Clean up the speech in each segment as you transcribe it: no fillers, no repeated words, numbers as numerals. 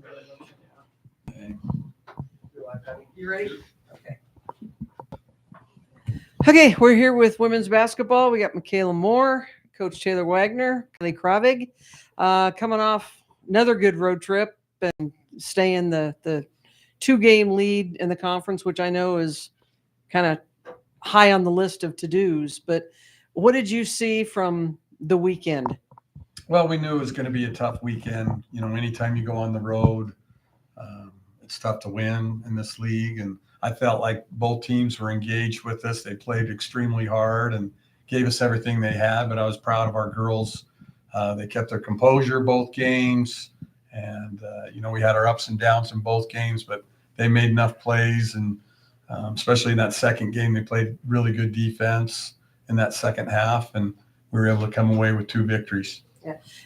there. Okay. You ready? Okay. Okay, we're here with women's basketball. We got Makayla Moore, Coach Taylor Wagner, Kylie Kravig, coming off another good road trip and staying the 2-game lead in the conference, which I know is kind of high on the list of to-dos. But what did you see from the weekend? Well, we knew it was going to be a tough weekend. You know, anytime you go on the road, it's tough to win in this league. And I felt like both teams were engaged with us. They played extremely hard and gave us everything they had. But I was proud of our girls. They kept their composure both games. And, we had our ups and downs in both games, but they made enough plays. And especially in that second game, they played really good defense in that second half. And we were able to come away with 2 victories.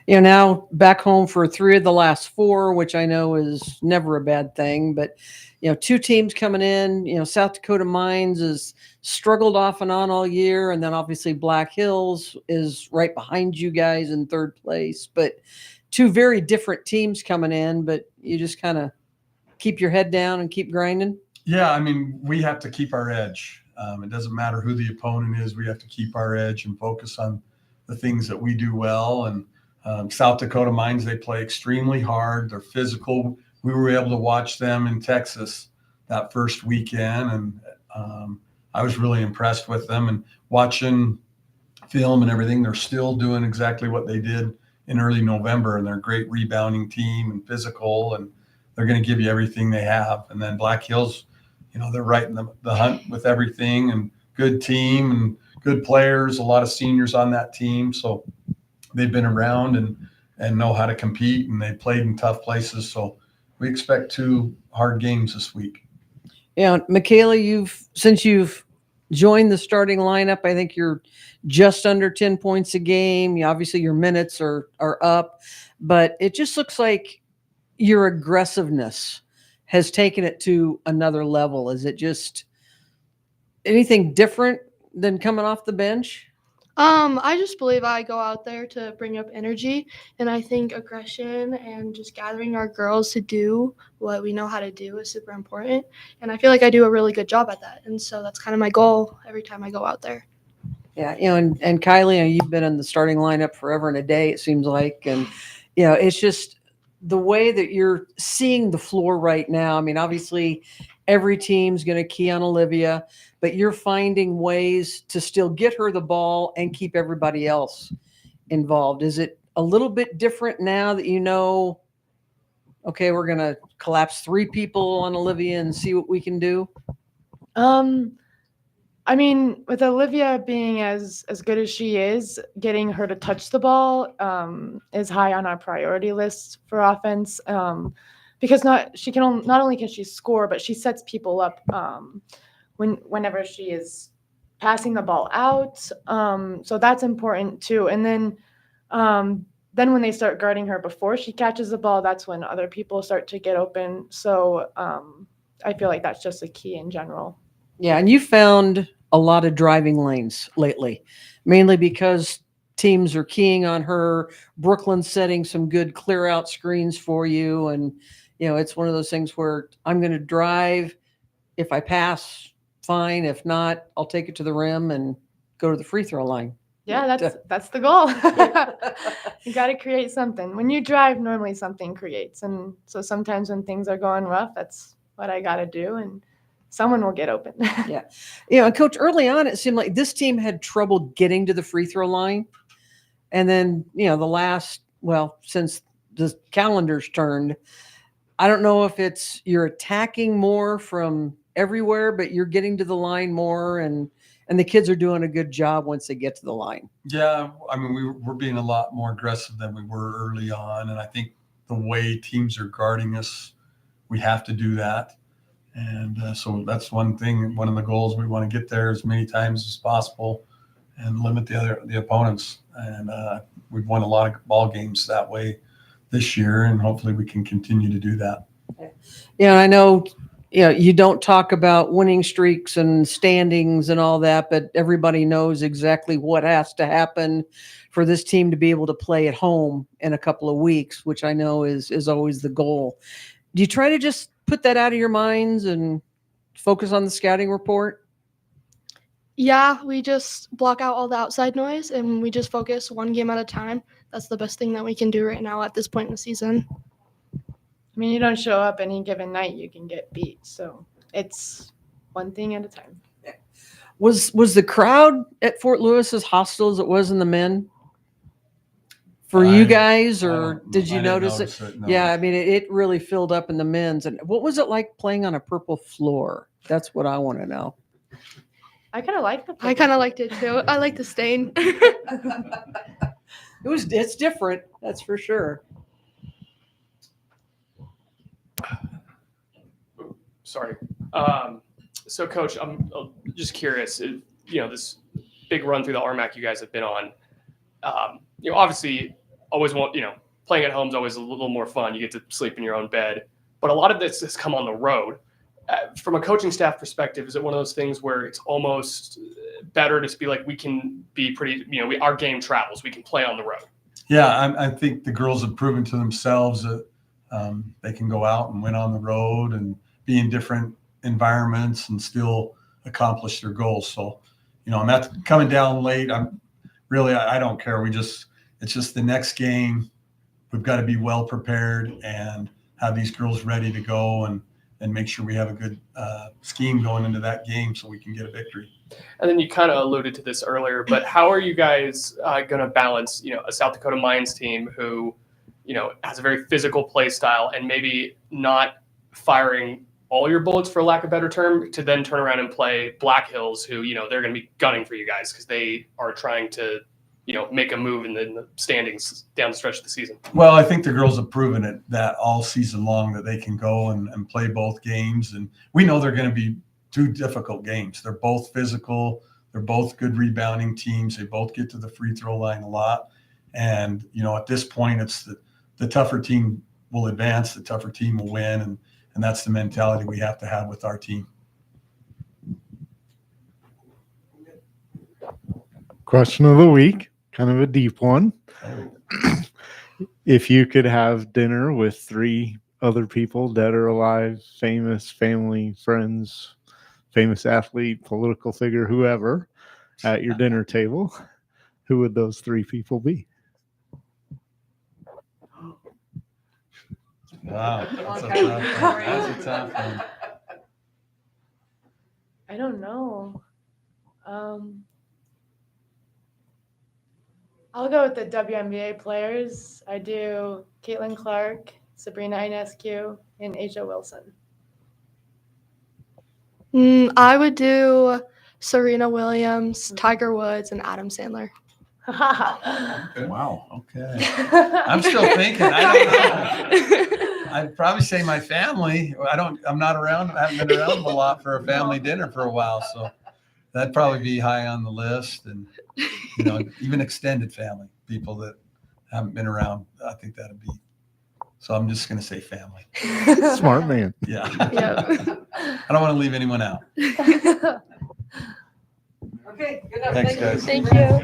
Yeah. Now back home for 3 of the last 4, which I know is never a bad thing, but 2 teams coming in, South Dakota Mines has struggled off and on all year. And then obviously Black Hills is right behind you guys in 3rd place, but 2 very different teams coming in, but you just kind of keep your head down and keep grinding. Yeah. I mean, we have to keep our edge. It doesn't matter who the opponent is. We have to keep our edge and focus on the things that we do well. And South Dakota Mines, they play extremely hard. They're physical. We were able to watch them in Texas that first weekend, and I was really impressed with them. And watching film and everything, they're still doing exactly what they did in early November, and they're a great rebounding team and physical, and they're going to give you everything they have. And then Black Hills, they're right in the hunt with everything, and good team and good players, a lot of seniors on that team. So they've been around and know how to compete, and they played in tough places. So we expect 2 hard games this week. Yeah, Makayla, since you've joined the starting lineup, I think you're just under 10 points a game. Obviously your minutes are up, but it just looks like your aggressiveness has taken it to another level. Is it just anything different than coming off the bench? I just believe I go out there to bring up energy, and I think aggression and just gathering our girls to do what we know how to do is super important. And I feel like I do a really good job at that. And so that's kind of my goal every time I go out there. Yeah. And Kylie, you've been in the starting lineup forever and a day, it seems like. And, it's just the way that you're seeing the floor right now. I mean, obviously every team's going to key on Olivia, but you're finding ways to still get her the ball and keep everybody else involved. Is it a little bit different now that okay, we're going to collapse 3 people on Olivia and see what we can do? I mean, with Olivia being as good as she is, getting her to touch the ball is high on our priority list for offense. Because not only can she score, but she sets people up whenever she is passing the ball out. So that's important too. And then when they start guarding her before she catches the ball, that's when other people start to get open. So I feel like that's just a key in general. Yeah, and you found a lot of driving lanes lately, mainly because teams are keying on her. Brooklyn's setting some good clear out screens for you. And, it's one of those things where I'm going to drive. If I pass, fine. If not, I'll take it to the rim and go to the free throw line. Yeah, that's the goal. You got to create something. When you drive, normally something creates. And so sometimes when things are going rough, that's what I got to do. And someone will get open. Yeah. And Coach, early on, it seemed like this team had trouble getting to the free throw line. And then, since the calendar's turned, I don't know if it's you're attacking more from everywhere, but you're getting to the line more, and the kids are doing a good job once they get to the line. Yeah. I mean, we're being a lot more aggressive than we were early on. And I think the way teams are guarding us, we have to do that. And so that's one thing, one of the goals we want to get there as many times as possible and limit the opponents. And we've won a lot of ball games that way this year, and hopefully we can continue to do that. Yeah, I know you don't talk about winning streaks and standings and all that, but everybody knows exactly what has to happen for this team to be able to play at home in a couple of weeks, which I know is always the goal. Do you try to just put that out of your minds and focus on the scouting report? Yeah, we just block out all the outside noise and we just focus one game at a time. That's the best thing that we can do right now at this point in the season. I mean, you don't show up any given night, you can get beat. So it's one thing at a time. Was the crowd at Fort Lewis as hostile as it was in the men for you guys, or did you notice it? No. Yeah, I mean, it really filled up in the men's. And what was it like playing on a purple floor? That's what I want to know. I kind of like the. I kind of liked it too. I like the stain. It's different, that's for sure. Sorry. So, Coach, I'm just curious. This big run through the RMAC you guys have been on. Obviously, always playing at home is always a little more fun. You get to sleep in your own bed, but a lot of this has come on the road. From a coaching staff perspective, is it one of those things where it's almost better to be like, we can be pretty, our game travels, we can play on the road? Yeah, I think the girls have proven to themselves that they can go out and win on the road and be in different environments and still accomplish their goals. So, I'm coming down late. I don't care. It's just the next game. We've got to be well prepared and have these girls ready to go and make sure we have a good scheme going into that game so we can get a victory. And then you kind of alluded to this earlier, but how are you guys going to balance, a South Dakota Mines team who, has a very physical play style and maybe not firing all your bullets, for lack of a better term, to then turn around and play Black Hills, who, they're going to be gunning for you guys because they are trying to, make a move in the standings down the stretch of the season? Well, I think the girls have proven it that all season long that they can go and play both games. And we know they're going to be two difficult games. They're both physical. They're both good rebounding teams. They both get to the free throw line a lot. And, at this point, it's the tougher team will advance, the tougher team will win. And that's the mentality we have to have with our team. Question of the week, kind of a deep one. If you could have dinner with 3 other people, dead or alive, famous, family, friends, famous athlete, political figure, whoever, at your dinner table, who would those 3 people be? Wow. That's a tough one. I don't know. I'll go with the WNBA players. I do Caitlin Clark, Sabrina Ionescu, and Asia Wilson. I would do Serena Williams, Tiger Woods, and Adam Sandler. Okay. Wow. Okay. I'm still thinking. I don't know. I'd probably say my family. I'm not around. I haven't been around a lot for a family dinner for a while, so that'd probably be high on the list. And even extended family, people that haven't been around. I think that'd be. So I'm just going to say family. Smart man. Yeah. Yep. I don't want to leave anyone out. Okay, good enough. Thanks, guys. Thank you.